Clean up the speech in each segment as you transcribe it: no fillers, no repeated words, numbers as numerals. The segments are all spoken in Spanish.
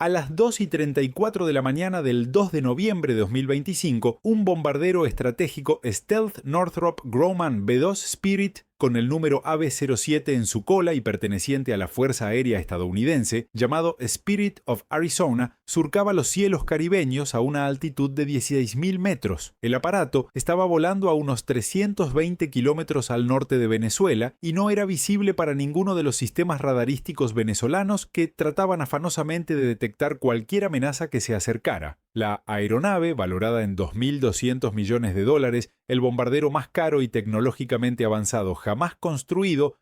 A las 2:34 de la mañana del 2 de noviembre de 2025, un bombardero estratégico Stealth Northrop Grumman B-2 Spirit con el número AB-07 en su cola y perteneciente a la Fuerza Aérea estadounidense, llamado Spirit of Arizona, surcaba los cielos caribeños a una altitud de 16.000 metros. El aparato estaba volando a unos 320 kilómetros al norte de Venezuela y no era visible para ninguno de los sistemas radarísticos venezolanos que trataban afanosamente de detectar cualquier amenaza que se acercara. La aeronave, valorada en $2.200 millones, el bombardero más caro y tecnológicamente avanzado jamás construido,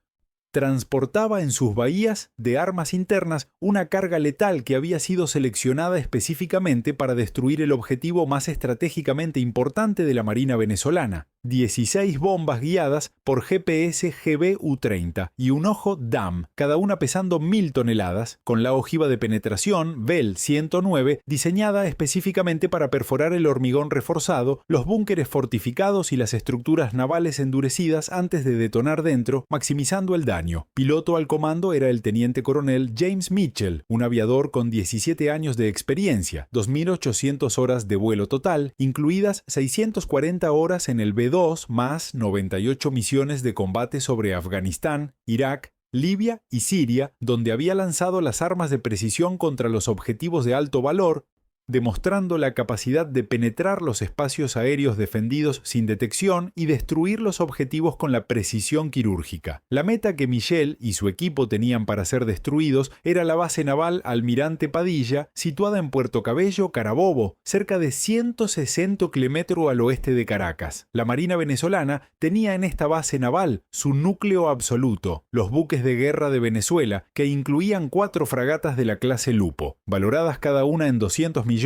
transportaba en sus bahías de armas internas una carga letal que había sido seleccionada específicamente para destruir el objetivo más estratégicamente importante de la Marina venezolana: 16 bombas guiadas por GPS GBU-30 y un ojo DAM, cada una pesando 1.000 toneladas, con la ojiva de penetración Bell 109 diseñada específicamente para perforar el hormigón reforzado, los búnkeres fortificados y las estructuras navales endurecidas antes de detonar dentro, maximizando el daño. Piloto al comando era el teniente coronel James Mitchell, un aviador con 17 años de experiencia, 2.800 horas de vuelo total, incluidas 640 horas en el B-2 más 98 misiones de combate sobre Afganistán, Irak, Libia y Siria, donde había lanzado las armas de precisión contra los objetivos de alto valor, demostrando la capacidad de penetrar los espacios aéreos defendidos sin detección y destruir los objetivos con la precisión quirúrgica. La meta que Michel y su equipo tenían para ser destruidos era la base naval Almirante Padilla, situada en Puerto Cabello, Carabobo, cerca de 160 kilómetros al oeste de Caracas. La Marina venezolana tenía en esta base naval su núcleo absoluto, los buques de guerra de Venezuela, que incluían 4 fragatas de la clase Lupo, valoradas cada una en 200 millones,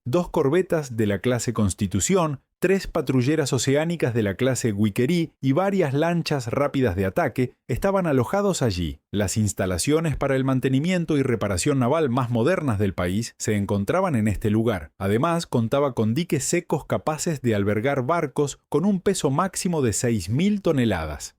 2 corbetas de la clase Constitución, 3 patrulleras oceánicas de la clase Guiquerí y varias lanchas rápidas de ataque estaban alojados allí. Las instalaciones para el mantenimiento y reparación naval más modernas del país se encontraban en este lugar. Además, contaba con diques secos capaces de albergar barcos con un peso máximo de 6.000 toneladas.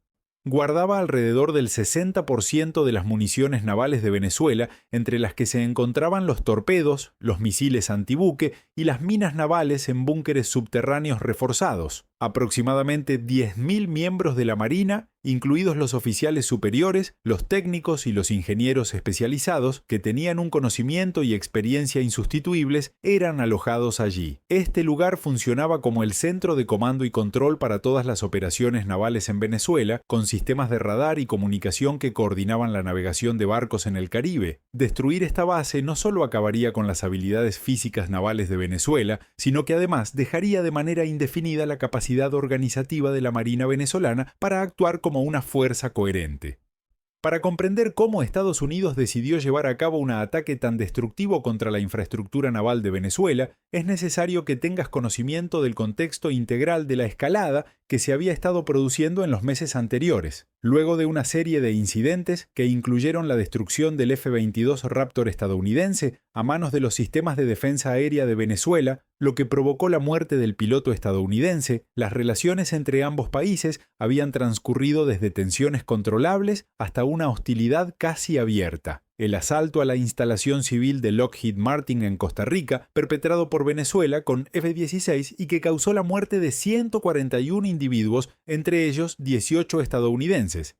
Guardaba alrededor del 60% de las municiones navales de Venezuela, entre las que se encontraban los torpedos, los misiles antibuque y las minas navales en búnkeres subterráneos reforzados. Aproximadamente 10.000 miembros de la Marina, incluidos los oficiales superiores, los técnicos y los ingenieros especializados, que tenían un conocimiento y experiencia insustituibles, eran alojados allí. Este lugar funcionaba como el centro de comando y control para todas las operaciones navales en Venezuela, con sistemas de radar y comunicación que coordinaban la navegación de barcos en el Caribe. Destruir esta base no solo acabaría con las habilidades físicas navales de Venezuela, sino que además dejaría de manera indefinida la capacidad organizativa de la Marina venezolana para actuar como una fuerza coherente. Para comprender cómo Estados Unidos decidió llevar a cabo un ataque tan destructivo contra la infraestructura naval de Venezuela, es necesario que tengas conocimiento del contexto integral de la escalada que se había estado produciendo en los meses anteriores. Luego de una serie de incidentes que incluyeron la destrucción del F-22 Raptor estadounidense a manos de los sistemas de defensa aérea de Venezuela, lo que provocó la muerte del piloto estadounidense, las relaciones entre ambos países habían transcurrido desde tensiones controlables hasta una hostilidad casi abierta. El asalto a la instalación civil de Lockheed Martin en Costa Rica, perpetrado por Venezuela con F-16 y que causó la muerte de 141 individuos, entre ellos 18 estadounidenses.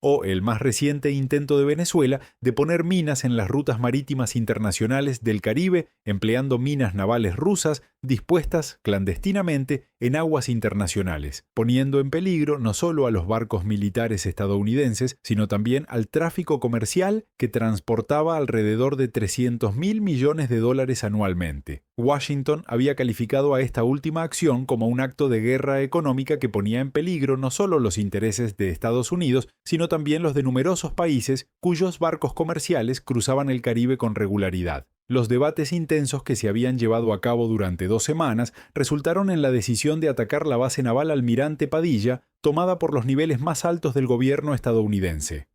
O el más reciente intento de Venezuela de poner minas en las rutas marítimas internacionales del Caribe, empleando minas navales rusas dispuestas clandestinamente en aguas internacionales, poniendo en peligro no solo a los barcos militares estadounidenses, sino también al tráfico comercial que transportaba alrededor de $300.000 millones anualmente. Washington había calificado a esta última acción como un acto de guerra económica que ponía en peligro no solo los intereses de Estados Unidos, sino también los de numerosos países cuyos barcos comerciales cruzaban el Caribe con regularidad. Los debates intensos que se habían llevado a cabo durante 2 semanas resultaron en la decisión de atacar la base naval Almirante Padilla, tomada por los niveles más altos del gobierno estadounidense.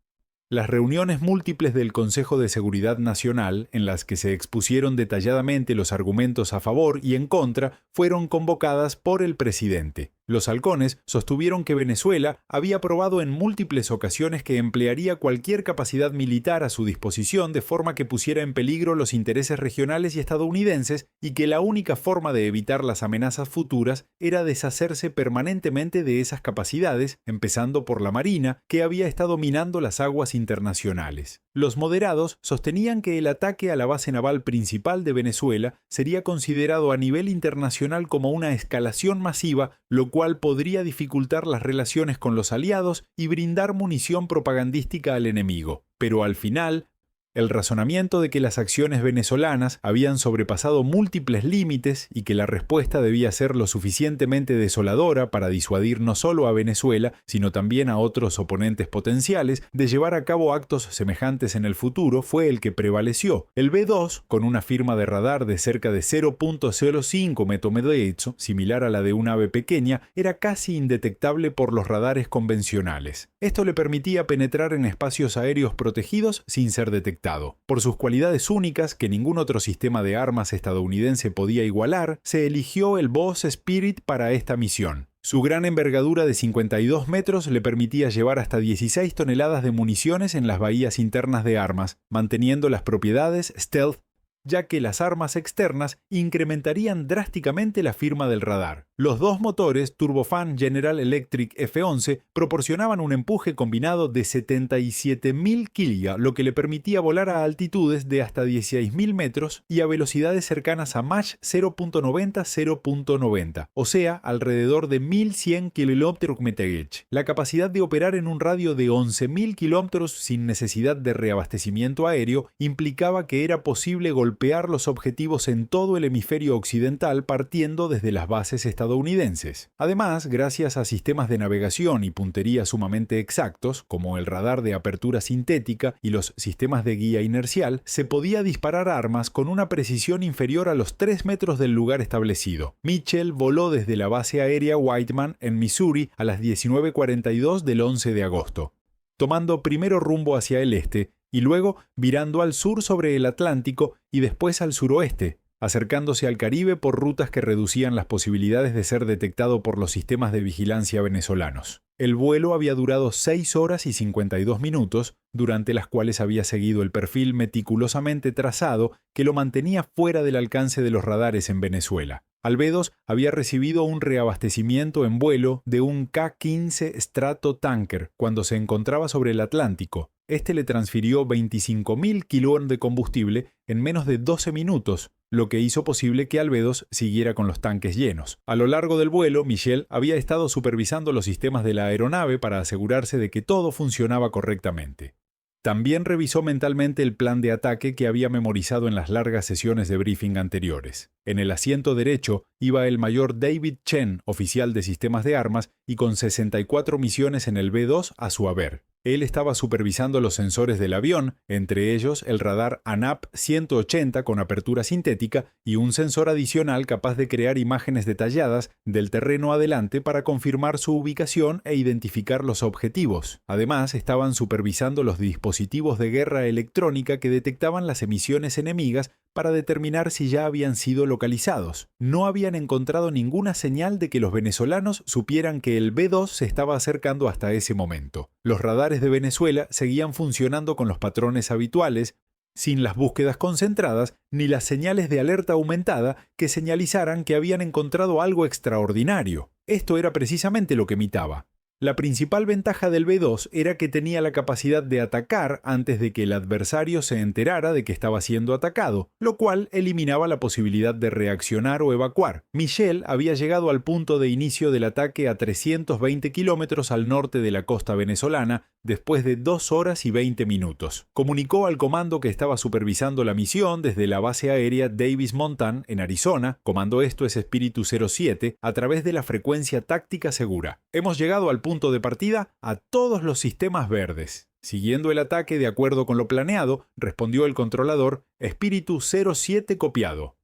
Las reuniones múltiples del Consejo de Seguridad Nacional, en las que se expusieron detalladamente los argumentos a favor y en contra, fueron convocadas por el presidente. Los halcones sostuvieron que Venezuela había probado en múltiples ocasiones que emplearía cualquier capacidad militar a su disposición de forma que pusiera en peligro los intereses regionales y estadounidenses y que la única forma de evitar las amenazas futuras era deshacerse permanentemente de esas capacidades, empezando por la Marina, que había estado minando las aguas internacionales. Los moderados sostenían que el ataque a la base naval principal de Venezuela sería considerado a nivel internacional como una escalación masiva, lo cual podría dificultar las relaciones con los aliados y brindar munición propagandística al enemigo. Pero al final, el razonamiento de que las acciones venezolanas habían sobrepasado múltiples límites y que la respuesta debía ser lo suficientemente desoladora para disuadir no solo a Venezuela, sino también a otros oponentes potenciales de llevar a cabo actos semejantes en el futuro fue el que prevaleció. El B-2, con una firma de radar de cerca de 0.05 metomedecho, similar a la de un ave pequeña, era casi indetectable por los radares convencionales. Esto le permitía penetrar en espacios aéreos protegidos sin ser detectado. Por sus cualidades únicas, que ningún otro sistema de armas estadounidense podía igualar, se eligió el Boss Spirit para esta misión. Su gran envergadura de 52 metros le permitía llevar hasta 16 toneladas de municiones en las bahías internas de armas, manteniendo las propiedades stealth, ya que las armas externas incrementarían drásticamente la firma del radar. Los dos motores Turbofan General Electric F-11 proporcionaban un empuje combinado de 77.000 kg, lo que le permitía volar a altitudes de hasta 16.000 metros y a velocidades cercanas a Mach 0.90-0.90, o sea, alrededor de 1.100 km/h. La capacidad de operar en un radio de 11.000 km sin necesidad de reabastecimiento aéreo implicaba que era posible golpear los objetivos en todo el hemisferio occidental partiendo desde las bases estadounidenses. Además, gracias a sistemas de navegación y puntería sumamente exactos, como el radar de apertura sintética y los sistemas de guía inercial, se podía disparar armas con una precisión inferior a los 3 metros del lugar establecido. Mitchell voló desde la base aérea Whiteman en Missouri a las 19:42 del 11 de agosto, tomando primero rumbo hacia el este y luego virando al sur sobre el Atlántico y después al suroeste, acercándose al Caribe por rutas que reducían las posibilidades de ser detectado por los sistemas de vigilancia venezolanos. El vuelo había durado 6 horas y 52 minutos, durante las cuales había seguido el perfil meticulosamente trazado que lo mantenía fuera del alcance de los radares en Venezuela. Albedos había recibido un reabastecimiento en vuelo de un K-15 Stratotanker cuando se encontraba sobre el Atlántico. Este le transfirió 25.000 kilos de combustible en menos de 12 minutos, lo que hizo posible que Albedos siguiera con los tanques llenos. A lo largo del vuelo, Michel había estado supervisando los sistemas de la aeronave para asegurarse de que todo funcionaba correctamente. También revisó mentalmente el plan de ataque que había memorizado en las largas sesiones de briefing anteriores. En el asiento derecho iba el mayor David Chen, oficial de sistemas de armas, y con 64 misiones en el B-2 a su haber. Él estaba supervisando los sensores del avión, entre ellos el radar ANAP 180 con apertura sintética y un sensor adicional capaz de crear imágenes detalladas del terreno adelante para confirmar su ubicación e identificar los objetivos. Además, estaban supervisando los dispositivos de guerra electrónica que detectaban las emisiones enemigas para determinar si ya habían sido localizados. No habían encontrado ninguna señal de que los venezolanos supieran que el B-2 se estaba acercando hasta ese momento. Los radares de Venezuela seguían funcionando con los patrones habituales, sin las búsquedas concentradas ni las señales de alerta aumentada que señalizaran que habían encontrado algo extraordinario. Esto era precisamente lo que imitaba. La principal ventaja del B-2 era que tenía la capacidad de atacar antes de que el adversario se enterara de que estaba siendo atacado, lo cual eliminaba la posibilidad de reaccionar o evacuar. Michel había llegado al punto de inicio del ataque a 320 kilómetros al norte de la costa venezolana después de 2 horas y 20 minutos. Comunicó al comando que estaba supervisando la misión desde la base aérea Davis Montán en Arizona, comando esto es Espíritu 07, a través de la frecuencia táctica segura. Hemos llegado al punto de partida a todos los sistemas verdes. Siguiendo el ataque de acuerdo con lo planeado, respondió el controlador, Espíritu 07 copiado.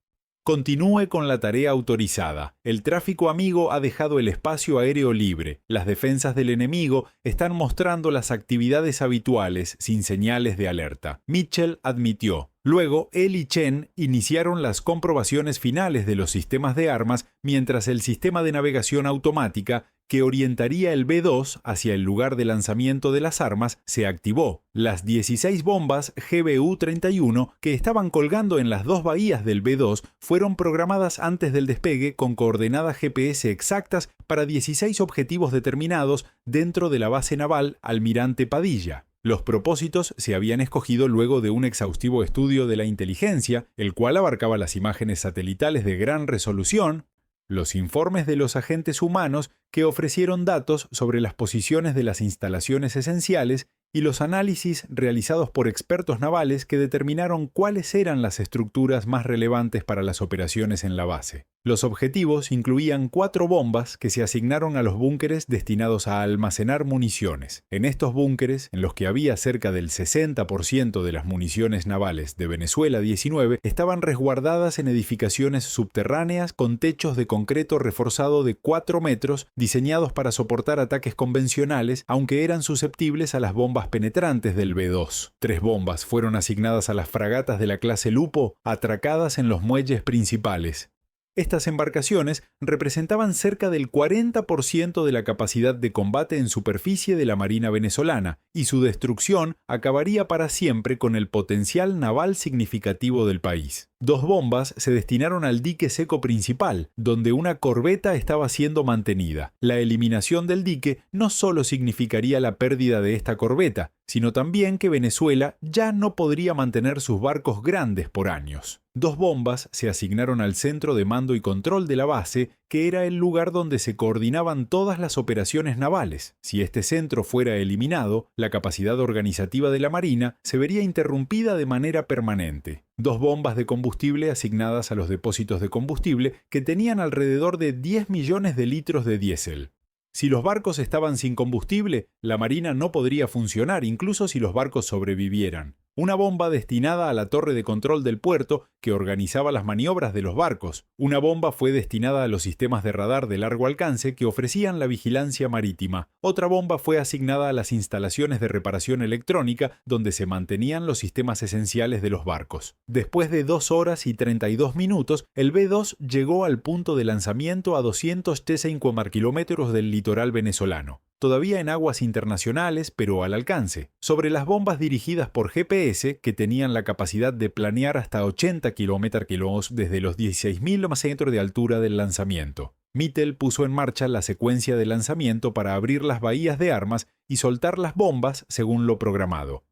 Continúe con la tarea autorizada. El tráfico amigo ha dejado el espacio aéreo libre. Las defensas del enemigo están mostrando las actividades habituales sin señales de alerta. Mitchell admitió. Luego, él y Chen iniciaron las comprobaciones finales de los sistemas de armas mientras el sistema de navegación automática que orientaría el B-2 hacia el lugar de lanzamiento de las armas se activó. Las 16 bombas GBU-31 que estaban colgando en las dos bahías del B-2 fueron programadas antes del despegue con coordenadas GPS exactas para 16 objetivos determinados dentro de la base naval Almirante Padilla. Los propósitos se habían escogido luego de un exhaustivo estudio de la inteligencia, el cual abarcaba las imágenes satelitales de gran resolución, los informes de los agentes humanos que ofrecieron datos sobre las posiciones de las instalaciones esenciales y los análisis realizados por expertos navales que determinaron cuáles eran las estructuras más relevantes para las operaciones en la base. Los objetivos incluían 4 bombas que se asignaron a los búnkeres destinados a almacenar municiones. En estos búnkeres, en los que había cerca del 60% de las municiones navales de Venezuela 19, estaban resguardadas en edificaciones subterráneas con techos de concreto reforzado de 4 metros, diseñados para soportar ataques convencionales, aunque eran susceptibles a las bombas penetrantes del B-2. 3 bombas fueron asignadas a las fragatas de la clase Lupo, atracadas en los muelles principales. Estas embarcaciones representaban cerca del 40% de la capacidad de combate en superficie de la Marina venezolana, y su destrucción acabaría para siempre con el potencial naval significativo del país. 2 bombas se destinaron al dique seco principal, donde una corbeta estaba siendo mantenida. La eliminación del dique no solo significaría la pérdida de esta corbeta, sino también que Venezuela ya no podría mantener sus barcos grandes por años. 2 bombas se asignaron al centro de mando y control de la base, que era el lugar donde se coordinaban todas las operaciones navales. Si este centro fuera eliminado, la capacidad organizativa de la Marina se vería interrumpida de manera permanente. 2 bombas de combustible asignadas a los depósitos de combustible que tenían alrededor de 10 millones de litros de diésel. Si los barcos estaban sin combustible, la Marina no podría funcionar, incluso si los barcos sobrevivieran. Una bomba destinada a la torre de control del puerto que organizaba las maniobras de los barcos. Una bomba fue destinada a los sistemas de radar de largo alcance que ofrecían la vigilancia marítima. Otra bomba fue asignada a las instalaciones de reparación electrónica donde se mantenían los sistemas esenciales de los barcos. Después de 2 horas y 32 minutos, el B-2 llegó al punto de lanzamiento a 205 kilómetros del litoral venezolano. Todavía en aguas internacionales, pero al alcance. Sobre las bombas dirigidas por GPS, que tenían la capacidad de planear hasta 80 kilómetros desde los 16.000 metros de altura del lanzamiento. Mitchell puso en marcha la secuencia de lanzamiento para abrir las bahías de armas y soltar las bombas según lo programado.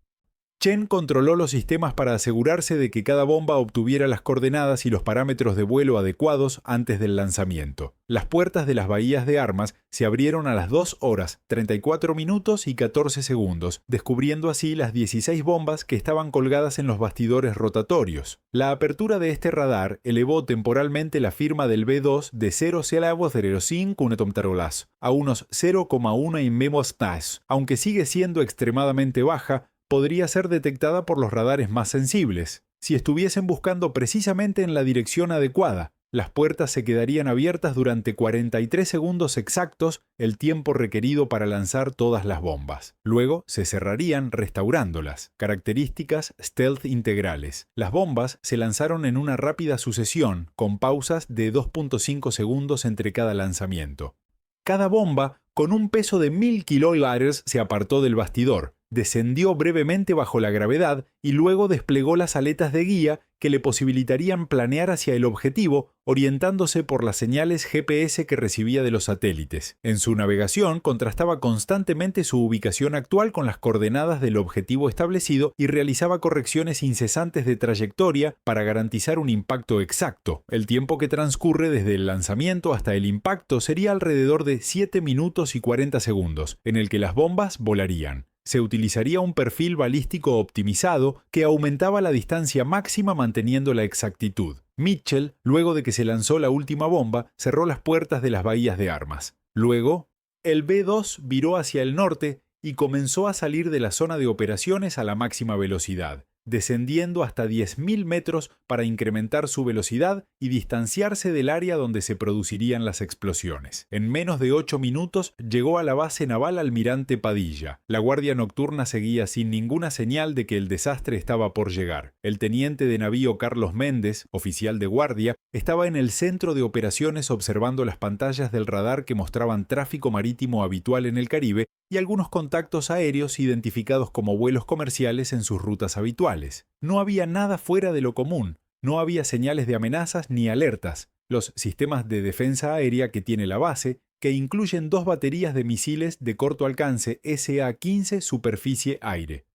Chen controló los sistemas para asegurarse de que cada bomba obtuviera las coordenadas y los parámetros de vuelo adecuados antes del lanzamiento. Las puertas de las bahías de armas se abrieron a las 2 horas, 34 minutos y 14 segundos, descubriendo así las 16 bombas que estaban colgadas en los bastidores rotatorios. La apertura de este radar elevó temporalmente la firma del B-2 de 0,05 a unos 0,1 mmos, aunque sigue siendo extremadamente baja, podría ser detectada por los radares más sensibles. Si estuviesen buscando precisamente en la dirección adecuada, las puertas se quedarían abiertas durante 43 segundos exactos, el tiempo requerido para lanzar todas las bombas. Luego se cerrarían restaurándolas. Características stealth integrales. Las bombas se lanzaron en una rápida sucesión, con pausas de 2.5 segundos entre cada lanzamiento. Cada bomba, con un peso de 1000 kilómetros, se apartó del bastidor, descendió brevemente bajo la gravedad y luego desplegó las aletas de guía que le posibilitarían planear hacia el objetivo, orientándose por las señales GPS que recibía de los satélites. En su navegación contrastaba constantemente su ubicación actual con las coordenadas del objetivo establecido y realizaba correcciones incesantes de trayectoria para garantizar un impacto exacto. El tiempo que transcurre desde el lanzamiento hasta el impacto sería alrededor de 7 minutos y 40 segundos, en el que las bombas volarían. Se utilizaría un perfil balístico optimizado que aumentaba la distancia máxima manteniendo la exactitud. Mitchell, luego de que se lanzó la última bomba, cerró las puertas de las bahías de armas. Luego, el B-2 viró hacia el norte y comenzó a salir de la zona de operaciones a la máxima velocidad. descendiendo hasta 10.000 metros para incrementar su velocidad y distanciarse del área donde se producirían las explosiones. En menos de 8 minutos llegó a la base naval Almirante Padilla. La Guardia Nocturna seguía sin ninguna señal de que el desastre estaba por llegar. El teniente de navío Carlos Méndez, oficial de guardia, estaba en el centro de operaciones observando las pantallas del radar que mostraban tráfico marítimo habitual en el Caribe y algunos contactos aéreos identificados como vuelos comerciales en sus rutas habituales. No había nada fuera de lo común, no había señales de amenazas ni alertas. Los sistemas de defensa aérea que tiene la base, que incluyen 2 baterías de misiles de corto alcance SA-15 superficie-aire.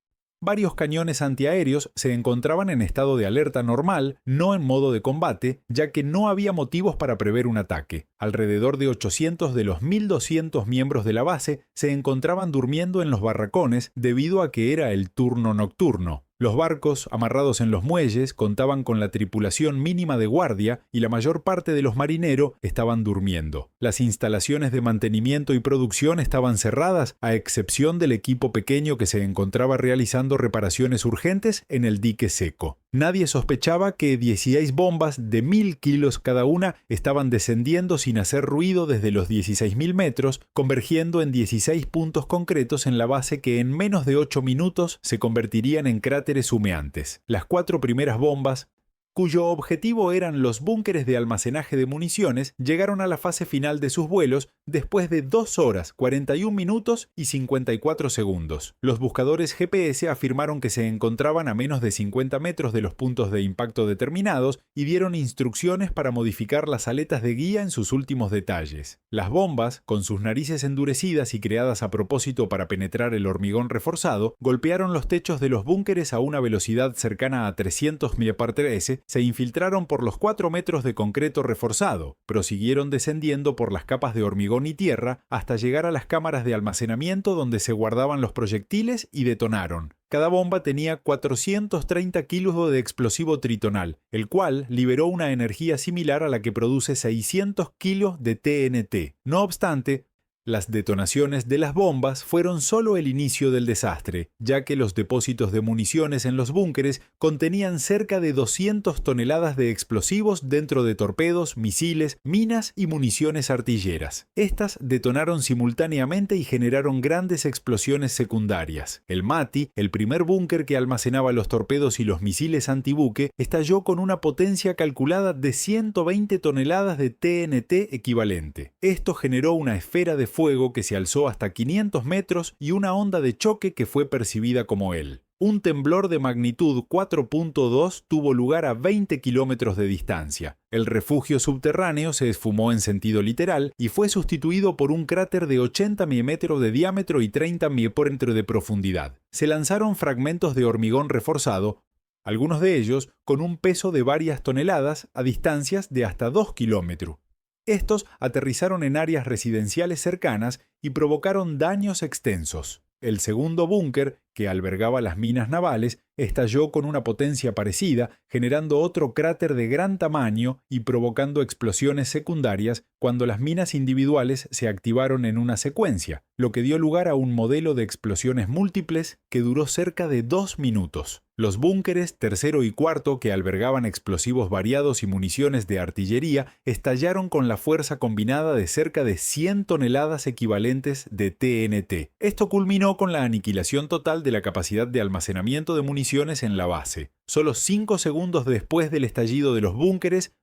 Varios cañones antiaéreos se encontraban en estado de alerta normal, no en modo de combate, ya que no había motivos para prever un ataque. Alrededor de 800 de los 1.200 miembros de la base se encontraban durmiendo en los barracones debido a que era el turno nocturno. Los barcos, amarrados en los muelles, contaban con la tripulación mínima de guardia y la mayor parte de los marineros estaban durmiendo. Las instalaciones de mantenimiento y producción estaban cerradas, a excepción del equipo pequeño que se encontraba realizando reparaciones urgentes en el dique seco. Nadie sospechaba que 16 bombas de 1.000 kilos cada una estaban descendiendo sin hacer ruido desde los 16.000 metros, convergiendo en 16 puntos concretos en la base que en menos de 8 minutos se convertirían en cráteres humeantes. Las 4 primeras bombas, cuyo objetivo eran los búnkeres de almacenaje de municiones, llegaron a la fase final de sus vuelos después de 2 horas, 41 minutos y 54 segundos. Los buscadores GPS afirmaron que se encontraban a menos de 50 metros de los puntos de impacto determinados y dieron instrucciones para modificar las aletas de guía en sus últimos detalles. Las bombas, con sus narices endurecidas y creadas a propósito para penetrar el hormigón reforzado, golpearon los techos de los búnkeres a una velocidad cercana a 300 mph, se infiltraron por los 4 metros de concreto reforzado, prosiguieron descendiendo por las capas de hormigón y tierra hasta llegar a las cámaras de almacenamiento donde se guardaban los proyectiles y detonaron. Cada bomba tenía 430 kilos de explosivo tritonal, el cual liberó una energía similar a la que produce 600 kilos de TNT. No obstante, las detonaciones de las bombas fueron solo el inicio del desastre, ya que los depósitos de municiones en los búnkeres contenían cerca de 200 toneladas de explosivos dentro de torpedos, misiles, minas y municiones artilleras. Estas detonaron simultáneamente y generaron grandes explosiones secundarias. El MATI, el primer búnker que almacenaba los torpedos y los misiles antibuque, estalló con una potencia calculada de 120 toneladas de TNT equivalente. Esto generó una esfera de fuego que se alzó hasta 500 metros y una onda de choque que fue percibida como él. Un temblor de magnitud 4.2 tuvo lugar a 20 kilómetros de distancia. El refugio subterráneo se esfumó en sentido literal y fue sustituido por un cráter de 80 milímetros de diámetro y 30 milímetros de profundidad. Se lanzaron fragmentos de hormigón reforzado, algunos de ellos con un peso de varias toneladas a distancias de hasta 2 kilómetros. Estos aterrizaron en áreas residenciales cercanas y provocaron daños extensos. El segundo búnker, que albergaba las minas navales, estalló con una potencia parecida, generando otro cráter de gran tamaño y provocando explosiones secundarias cuando las minas individuales se activaron en una secuencia, lo que dio lugar a un modelo de explosiones múltiples que duró cerca de 2 minutos. Los búnkeres tercero y cuarto, que albergaban explosivos variados y municiones de artillería, estallaron con la fuerza combinada de cerca de 100 toneladas equivalentes de TNT. Esto culminó con la aniquilación total de la capacidad de almacenamiento de municiones en la base. Solo 5 segundos después del estallido de los búnkeres,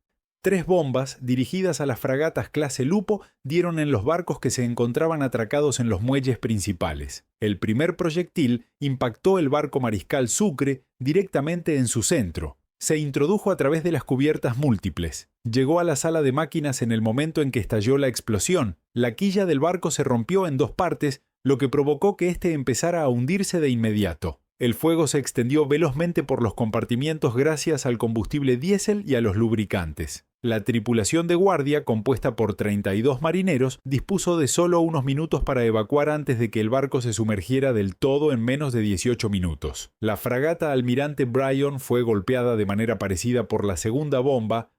3 bombas dirigidas a las fragatas clase Lupo dieron en los barcos que se encontraban atracados en los muelles principales. El primer proyectil impactó el barco Mariscal Sucre directamente en su centro. Se introdujo a través de las cubiertas múltiples. Llegó a la sala de máquinas en el momento en que estalló la explosión. La quilla del barco se rompió en 2 partes, lo que provocó que éste empezara a hundirse de inmediato. El fuego se extendió velozmente por los compartimientos gracias al combustible diésel y a los lubricantes. La tripulación de guardia, compuesta por 32 marineros, dispuso de solo unos minutos para evacuar antes de que el barco se sumergiera del todo en menos de 18 minutos. La fragata Almirante Bryan fue golpeada de manera parecida por la segunda bomba,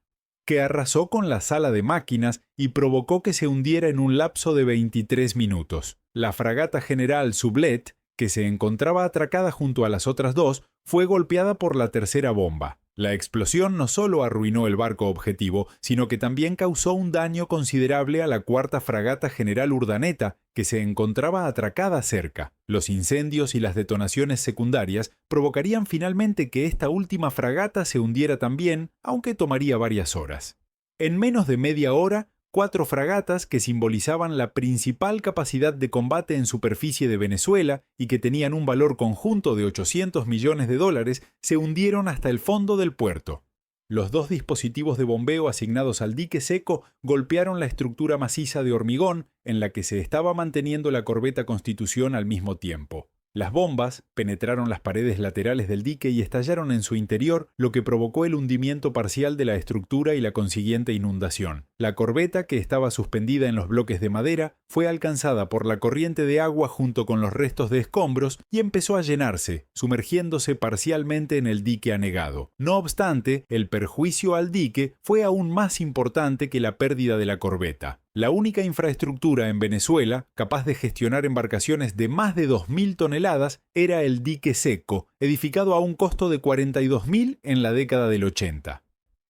que arrasó con la sala de máquinas y provocó que se hundiera en un lapso de 23 minutos. La fragata General Sublette, que se encontraba atracada junto a las otras dos, fue golpeada por la tercera bomba. La explosión no solo arruinó el barco objetivo, sino que también causó un daño considerable a la cuarta fragata General Urdaneta, que se encontraba atracada cerca. Los incendios y las detonaciones secundarias provocarían finalmente que esta última fragata se hundiera también, aunque tomaría varias horas. En menos de media hora, 4 fragatas que simbolizaban la principal capacidad de combate en superficie de Venezuela y que tenían un valor conjunto de $800 millones, se hundieron hasta el fondo del puerto. Los 2 dispositivos de bombeo asignados al dique seco golpearon la estructura maciza de hormigón en la que se estaba manteniendo la corbeta Constitución al mismo tiempo. Las bombas penetraron las paredes laterales del dique y estallaron en su interior, lo que provocó el hundimiento parcial de la estructura y la consiguiente inundación. La corbeta, que estaba suspendida en los bloques de madera, fue alcanzada por la corriente de agua junto con los restos de escombros y empezó a llenarse, sumergiéndose parcialmente en el dique anegado. No obstante, el perjuicio al dique fue aún más importante que la pérdida de la corbeta. La única infraestructura en Venezuela capaz de gestionar embarcaciones de más de 2.000 toneladas era el dique seco, edificado a un costo de $42.000 en la década del 80.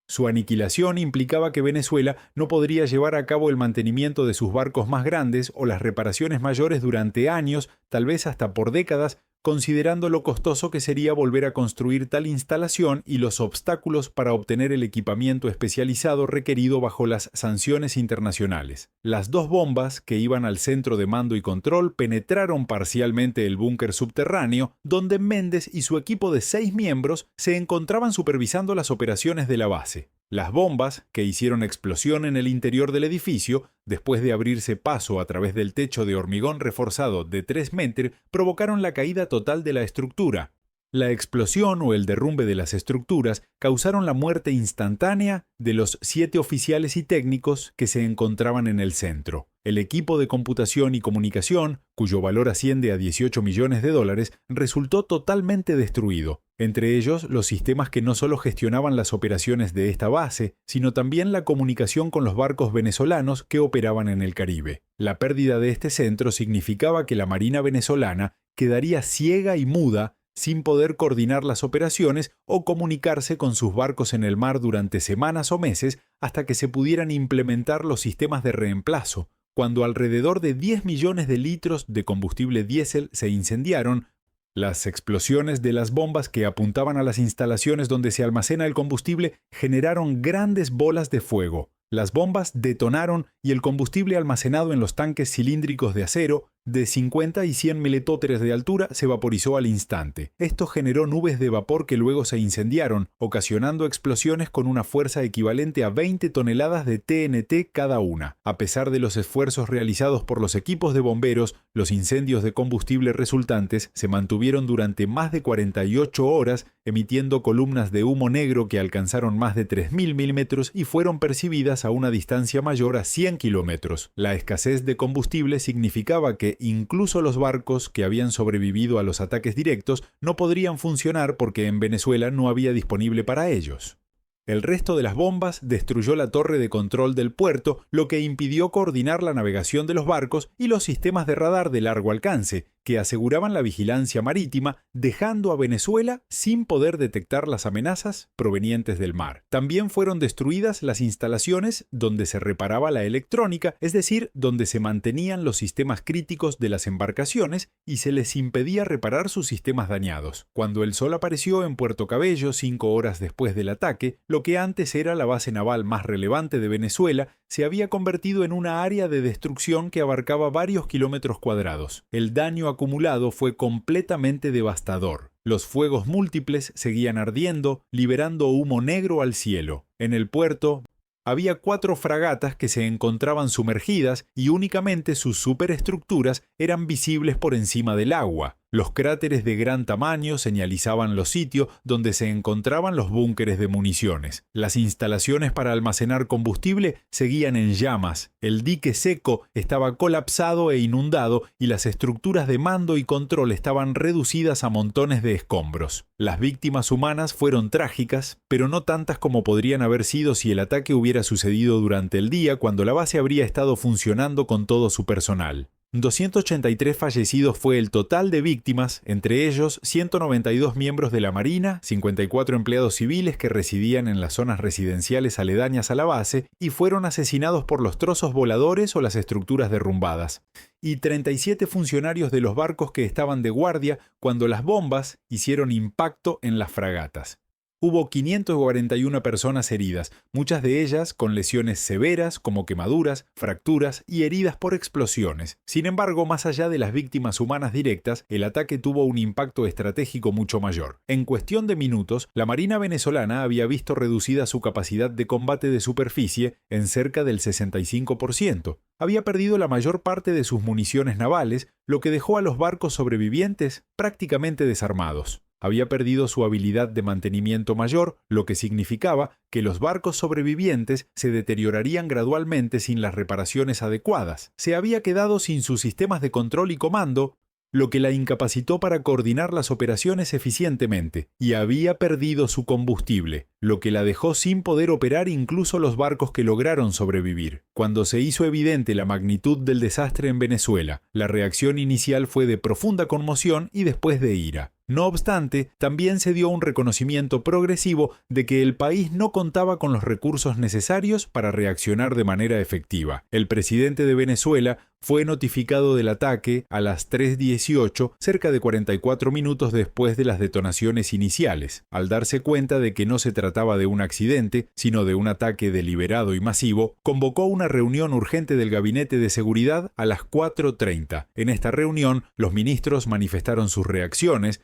Su aniquilación implicaba que Venezuela no podría llevar a cabo el mantenimiento de sus barcos más grandes o las reparaciones mayores durante años, tal vez hasta por décadas, considerando lo costoso que sería volver a construir tal instalación y los obstáculos para obtener el equipamiento especializado requerido bajo las sanciones internacionales. Las 2 bombas que iban al centro de mando y control penetraron parcialmente el búnker subterráneo, donde Méndez y su equipo de 6 miembros se encontraban supervisando las operaciones de la base. Las bombas, que hicieron explosión en el interior del edificio, después de abrirse paso a través del techo de hormigón reforzado de 3 metros, provocaron la caída total de la estructura. La explosión o el derrumbe de las estructuras causaron la muerte instantánea de los 7 oficiales y técnicos que se encontraban en el centro. El equipo de computación y comunicación, cuyo valor asciende a $18 millones, resultó totalmente destruido. Entre ellos, los sistemas que no solo gestionaban las operaciones de esta base, sino también la comunicación con los barcos venezolanos que operaban en el Caribe. La pérdida de este centro significaba que la Marina venezolana quedaría ciega y muda, sin poder coordinar las operaciones o comunicarse con sus barcos en el mar durante semanas o meses hasta que se pudieran implementar los sistemas de reemplazo. Cuando alrededor de 10 millones de litros de combustible diésel se incendiaron, las explosiones de las bombas que apuntaban a las instalaciones donde se almacena el combustible generaron grandes bolas de fuego. Las bombas detonaron y el combustible almacenado en los tanques cilíndricos de acero de 50 y 100 miletóteres de altura se vaporizó al instante. Esto generó nubes de vapor que luego se incendiaron, ocasionando explosiones con una fuerza equivalente a 20 toneladas de TNT cada una. A pesar de los esfuerzos realizados por los equipos de bomberos, los incendios de combustible resultantes se mantuvieron durante más de 48 horas, emitiendo columnas de humo negro que alcanzaron más de 3.000 milímetros y fueron percibidas a una distancia mayor a 100 kilómetros. La escasez de combustible significaba que incluso los barcos que habían sobrevivido a los ataques directos no podrían funcionar porque en Venezuela no había disponible para ellos. El resto de las bombas destruyó la torre de control del puerto, lo que impidió coordinar la navegación de los barcos y los sistemas de radar de largo alcance, que aseguraban la vigilancia marítima, dejando a Venezuela sin poder detectar las amenazas provenientes del mar. También fueron destruidas las instalaciones donde se reparaba la electrónica, es decir, donde se mantenían los sistemas críticos de las embarcaciones y se les impedía reparar sus sistemas dañados. Cuando el sol apareció en Puerto Cabello 5 horas después del ataque, lo que antes era la base naval más relevante de Venezuela se había convertido en una área de destrucción que abarcaba varios kilómetros cuadrados. El daño acumulado fue completamente devastador. Los fuegos múltiples seguían ardiendo, liberando humo negro al cielo. En el puerto había 4 fragatas que se encontraban sumergidas y únicamente sus superestructuras eran visibles por encima del agua. Los cráteres de gran tamaño señalizaban los sitios donde se encontraban los búnkeres de municiones. Las instalaciones para almacenar combustible seguían en llamas. El dique seco estaba colapsado e inundado y las estructuras de mando y control estaban reducidas a montones de escombros. Las víctimas humanas fueron trágicas, pero no tantas como podrían haber sido si el ataque hubiera sucedido durante el día, cuando la base habría estado funcionando con todo su personal. 283 fallecidos fue el total de víctimas, entre ellos 192 miembros de la Marina, 54 empleados civiles que residían en las zonas residenciales aledañas a la base y fueron asesinados por los trozos voladores o las estructuras derrumbadas, y 37 funcionarios de los barcos que estaban de guardia cuando las bombas hicieron impacto en las fragatas. Hubo 541 personas heridas, muchas de ellas con lesiones severas como quemaduras, fracturas y heridas por explosiones. Sin embargo, más allá de las víctimas humanas directas, el ataque tuvo un impacto estratégico mucho mayor. En cuestión de minutos, la Marina venezolana había visto reducida su capacidad de combate de superficie en cerca del 65%. Había perdido la mayor parte de sus municiones navales, lo que dejó a los barcos sobrevivientes prácticamente desarmados. Había perdido su habilidad de mantenimiento mayor, lo que significaba que los barcos sobrevivientes se deteriorarían gradualmente sin las reparaciones adecuadas. Se había quedado sin sus sistemas de control y comando, lo que la incapacitó para coordinar las operaciones eficientemente, y había perdido su combustible, lo que la dejó sin poder operar incluso los barcos que lograron sobrevivir. Cuando se hizo evidente la magnitud del desastre en Venezuela, la reacción inicial fue de profunda conmoción y después de ira. No obstante, también se dio un reconocimiento progresivo de que el país no contaba con los recursos necesarios para reaccionar de manera efectiva. El presidente de Venezuela fue notificado del ataque a las 3:18, cerca de 44 minutos después de las detonaciones iniciales. Al darse cuenta de que no se trataba de un accidente, sino de un ataque deliberado y masivo, convocó una reunión urgente del Gabinete de Seguridad a las 4:30. En esta reunión, los ministros manifestaron sus reacciones,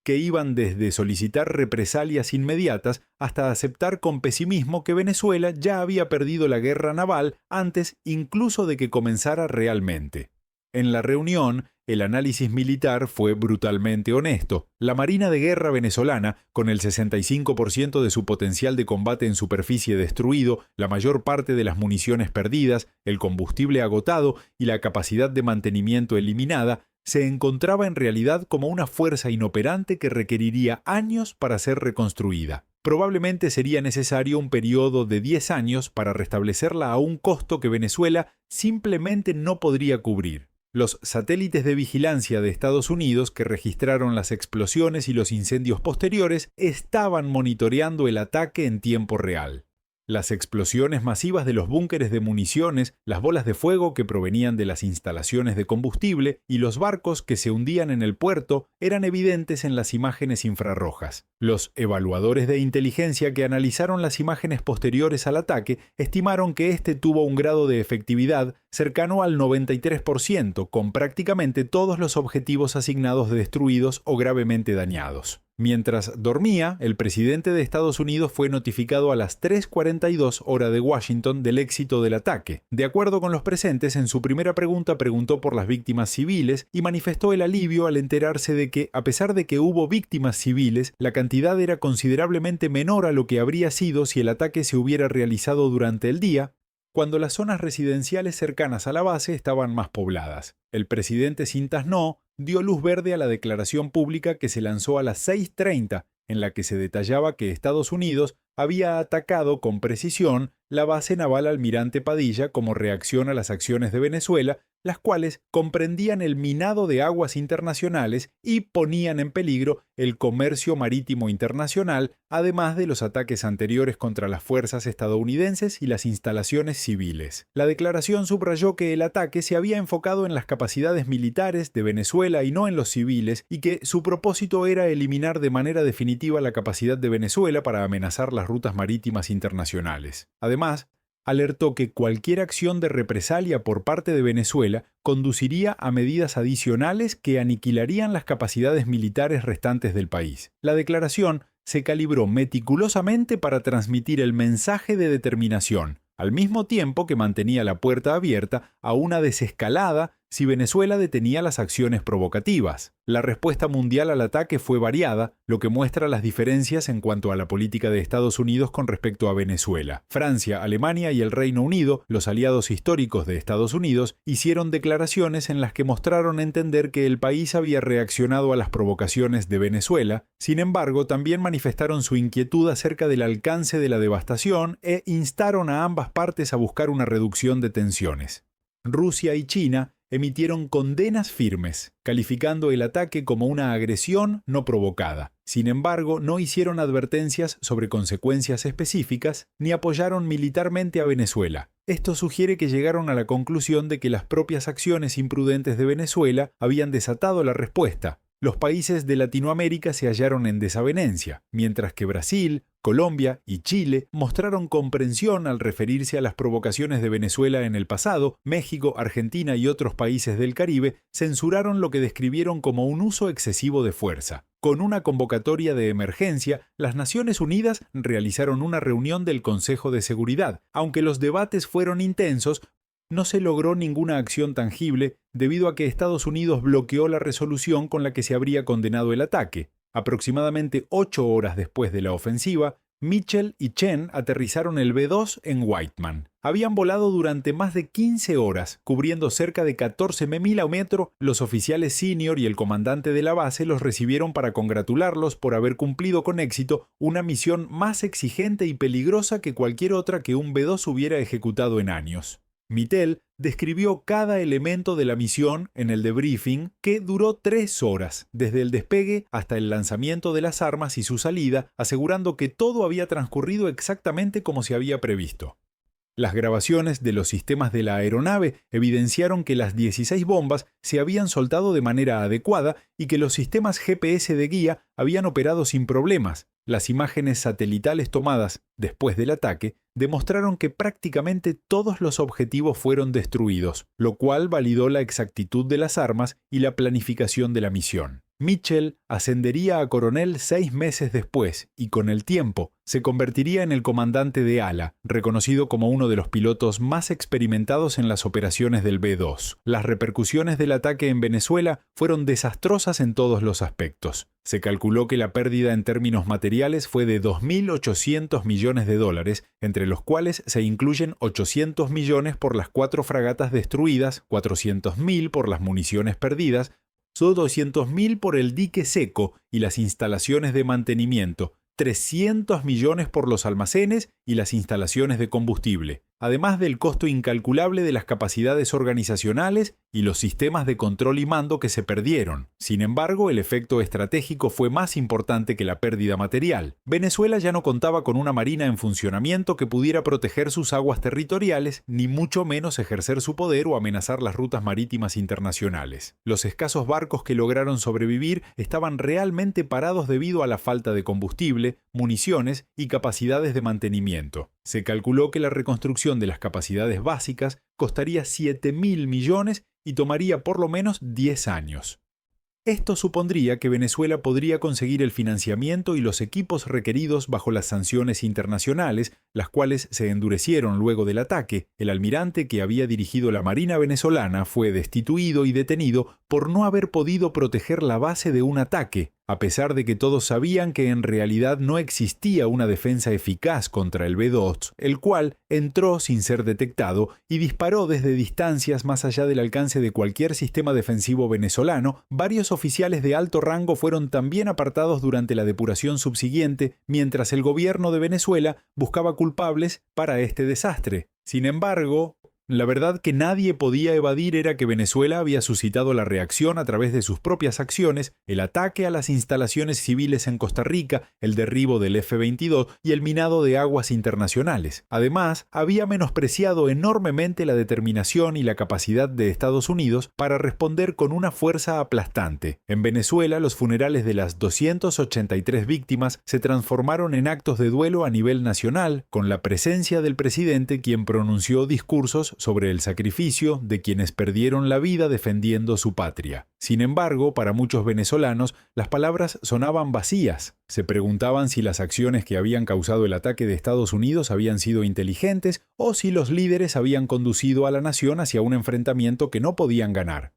que iban desde solicitar represalias inmediatas hasta aceptar con pesimismo que Venezuela ya había perdido la guerra naval antes incluso de que comenzara realmente. En la reunión, el análisis militar fue brutalmente honesto. La Marina de Guerra venezolana, con el 65% de su potencial de combate en superficie destruido, la mayor parte de las municiones perdidas, el combustible agotado y la capacidad de mantenimiento eliminada, se encontraba en realidad como una fuerza inoperante que requeriría años para ser reconstruida. Probablemente sería necesario un periodo de 10 años para restablecerla a un costo que Venezuela simplemente no podría cubrir. Los satélites de vigilancia de Estados Unidos que registraron las explosiones y los incendios posteriores estaban monitoreando el ataque en tiempo real. Las explosiones masivas de los búnkeres de municiones, las bolas de fuego que provenían de las instalaciones de combustible y los barcos que se hundían en el puerto eran evidentes en las imágenes infrarrojas. Los evaluadores de inteligencia que analizaron las imágenes posteriores al ataque estimaron que este tuvo un grado de efectividad cercano al 93%, con prácticamente todos los objetivos asignados destruidos o gravemente dañados. Mientras dormía, el presidente de Estados Unidos fue notificado a las 3:42 hora de Washington del éxito del ataque. De acuerdo con los presentes, en su primera pregunta preguntó por las víctimas civiles y manifestó el alivio al enterarse de que, a pesar de que hubo víctimas civiles, la cantidad era considerablemente menor a lo que habría sido si el ataque se hubiera realizado durante el día, cuando las zonas residenciales cercanas a la base estaban más pobladas. El presidente Cintasno dio luz verde a la declaración pública que se lanzó a las 6:30, en la que se detallaba que Estados Unidos había atacado con precisión la base naval Almirante Padilla como reacción a las acciones de Venezuela, las cuales comprendían el minado de aguas internacionales y ponían en peligro el comercio marítimo internacional, además de los ataques anteriores contra las fuerzas estadounidenses y las instalaciones civiles. La declaración subrayó que el ataque se había enfocado en las capacidades militares de Venezuela y no en los civiles, y que su propósito era eliminar de manera definitiva la capacidad de Venezuela para amenazar las rutas marítimas internacionales. Además, alertó que cualquier acción de represalia por parte de Venezuela conduciría a medidas adicionales que aniquilarían las capacidades militares restantes del país. La declaración se calibró meticulosamente para transmitir el mensaje de determinación, al mismo tiempo que mantenía la puerta abierta a una desescalada si Venezuela detenía las acciones provocativas. La respuesta mundial al ataque fue variada, lo que muestra las diferencias en cuanto a la política de Estados Unidos con respecto a Venezuela. Francia, Alemania y el Reino Unido, los aliados históricos de Estados Unidos, hicieron declaraciones en las que mostraron entender que el país había reaccionado a las provocaciones de Venezuela. Sin embargo, también manifestaron su inquietud acerca del alcance de la devastación e instaron a ambas partes a buscar una reducción de tensiones. Rusia y China emitieron condenas firmes, calificando el ataque como una agresión no provocada. Sin embargo, no hicieron advertencias sobre consecuencias específicas ni apoyaron militarmente a Venezuela. Esto sugiere que llegaron a la conclusión de que las propias acciones imprudentes de Venezuela habían desatado la respuesta. Los países de Latinoamérica se hallaron en desavenencia, mientras que Brasil, Colombia y Chile mostraron comprensión al referirse a las provocaciones de Venezuela en el pasado. México, Argentina y otros países del Caribe censuraron lo que describieron como un uso excesivo de fuerza. Con una convocatoria de emergencia, las Naciones Unidas realizaron una reunión del Consejo de Seguridad. Aunque los debates fueron intensos, no se logró ninguna acción tangible debido a que Estados Unidos bloqueó la resolución con la que se habría condenado el ataque. Aproximadamente 8 horas después de la ofensiva, Mitchell y Chen aterrizaron el B-2 en Whiteman. Habían volado durante más de 15 horas, cubriendo cerca de 14.000 kilómetros. Los oficiales senior y el comandante de la base los recibieron para congratularlos por haber cumplido con éxito una misión más exigente y peligrosa que cualquier otra que un B-2 hubiera ejecutado en años. Mitchell describió cada elemento de la misión en el debriefing, que duró 3 horas, desde el despegue hasta el lanzamiento de las armas y su salida, asegurando que todo había transcurrido exactamente como se había previsto. Las grabaciones de los sistemas de la aeronave evidenciaron que las 16 bombas se habían soltado de manera adecuada y que los sistemas GPS de guía habían operado sin problemas. Las imágenes satelitales tomadas después del ataque demostraron que prácticamente todos los objetivos fueron destruidos, lo cual validó la exactitud de las armas y la planificación de la misión. Mitchell ascendería a coronel 6 meses después y con el tiempo se convertiría en el comandante de ala, reconocido como uno de los pilotos más experimentados en las operaciones del B-2. Las repercusiones del ataque en Venezuela fueron desastrosas en todos los aspectos. Se calculó que la pérdida en términos materiales fue de 2.800 millones de dólares, entre los cuales se incluyen 800 millones por las 4 fragatas destruidas, 400.000 por las municiones perdidas, 200.000 por el dique seco y las instalaciones de mantenimiento, 300 millones por los almacenes y las instalaciones de combustible, además del costo incalculable de las capacidades organizacionales y los sistemas de control y mando que se perdieron. Sin embargo, el efecto estratégico fue más importante que la pérdida material. Venezuela ya no contaba con una marina en funcionamiento que pudiera proteger sus aguas territoriales, ni mucho menos ejercer su poder o amenazar las rutas marítimas internacionales. Los escasos barcos que lograron sobrevivir estaban realmente parados debido a la falta de combustible, municiones y capacidades de mantenimiento. Se calculó que la reconstrucción de las capacidades básicas costaría 7.000 millones y tomaría por lo menos 10 años. Esto supondría que Venezuela podría conseguir el financiamiento y los equipos requeridos bajo las sanciones internacionales, las cuales se endurecieron luego del ataque. El almirante que había dirigido la Marina venezolana fue destituido y detenido por no haber podido proteger la base de un ataque, a pesar de que todos sabían que en realidad no existía una defensa eficaz contra el B-2, el cual entró sin ser detectado y disparó desde distancias más allá del alcance de cualquier sistema defensivo venezolano. Varios oficiales de alto rango fueron también apartados durante la depuración subsiguiente, mientras el gobierno de Venezuela buscaba culpables para este desastre. Sin embargo, la verdad que nadie podía evadir era que Venezuela había suscitado la reacción a través de sus propias acciones, el ataque a las instalaciones civiles en Costa Rica, el derribo del F-22 y el minado de aguas internacionales. Además, había menospreciado enormemente la determinación y la capacidad de Estados Unidos para responder con una fuerza aplastante. En Venezuela, los funerales de las 283 víctimas se transformaron en actos de duelo a nivel nacional, con la presencia del presidente, quien pronunció discursos sobre el sacrificio de quienes perdieron la vida defendiendo su patria. Sin embargo, para muchos venezolanos, las palabras sonaban vacías. Se preguntaban si las acciones que habían causado el ataque de Estados Unidos habían sido inteligentes o si los líderes habían conducido a la nación hacia un enfrentamiento que no podían ganar.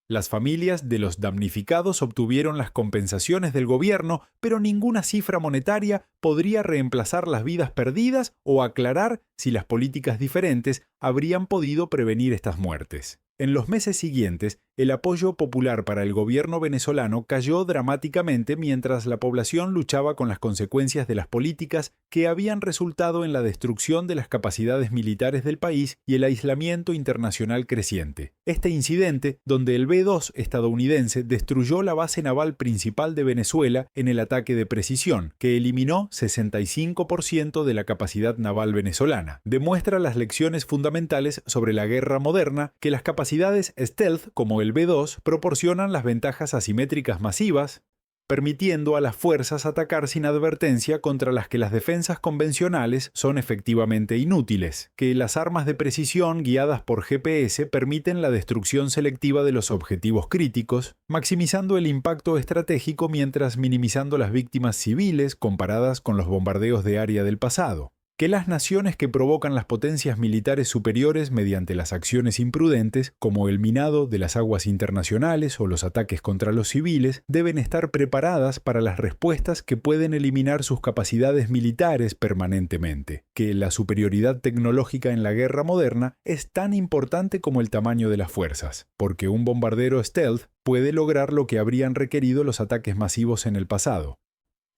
Las familias de los damnificados obtuvieron las compensaciones del gobierno, pero ninguna cifra monetaria podría reemplazar las vidas perdidas o aclarar si las políticas diferentes habrían podido prevenir estas muertes. En los meses siguientes, el apoyo popular para el gobierno venezolano cayó dramáticamente mientras la población luchaba con las consecuencias de las políticas que habían resultado en la destrucción de las capacidades militares del país y el aislamiento internacional creciente. Este incidente, donde el B-2 estadounidense destruyó la base naval principal de Venezuela en el ataque de precisión, que eliminó 65% de la capacidad naval venezolana, demuestra las lecciones fundamentales sobre la guerra moderna que las capacidades stealth como el B-2 proporcionan las ventajas asimétricas masivas, permitiendo a las fuerzas atacar sin advertencia contra las que las defensas convencionales son efectivamente inútiles, que las armas de precisión guiadas por GPS permiten la destrucción selectiva de los objetivos críticos, maximizando el impacto estratégico mientras minimizando las víctimas civiles comparadas con los bombardeos de área del pasado. Que las naciones que provocan las potencias militares superiores mediante las acciones imprudentes, como el minado de las aguas internacionales o los ataques contra los civiles, deben estar preparadas para las respuestas que pueden eliminar sus capacidades militares permanentemente. Que la superioridad tecnológica en la guerra moderna es tan importante como el tamaño de las fuerzas, porque un bombardero stealth puede lograr lo que habrían requerido los ataques masivos en el pasado.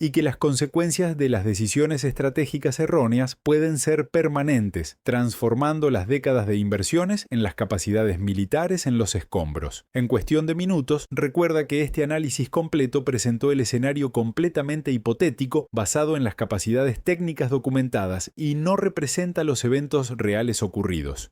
Y que las consecuencias de las decisiones estratégicas erróneas pueden ser permanentes, transformando las décadas de inversiones en las capacidades militares en los escombros. En cuestión de minutos, recuerda que este análisis completo presentó el escenario completamente hipotético basado en las capacidades técnicas documentadas y no representa los eventos reales ocurridos.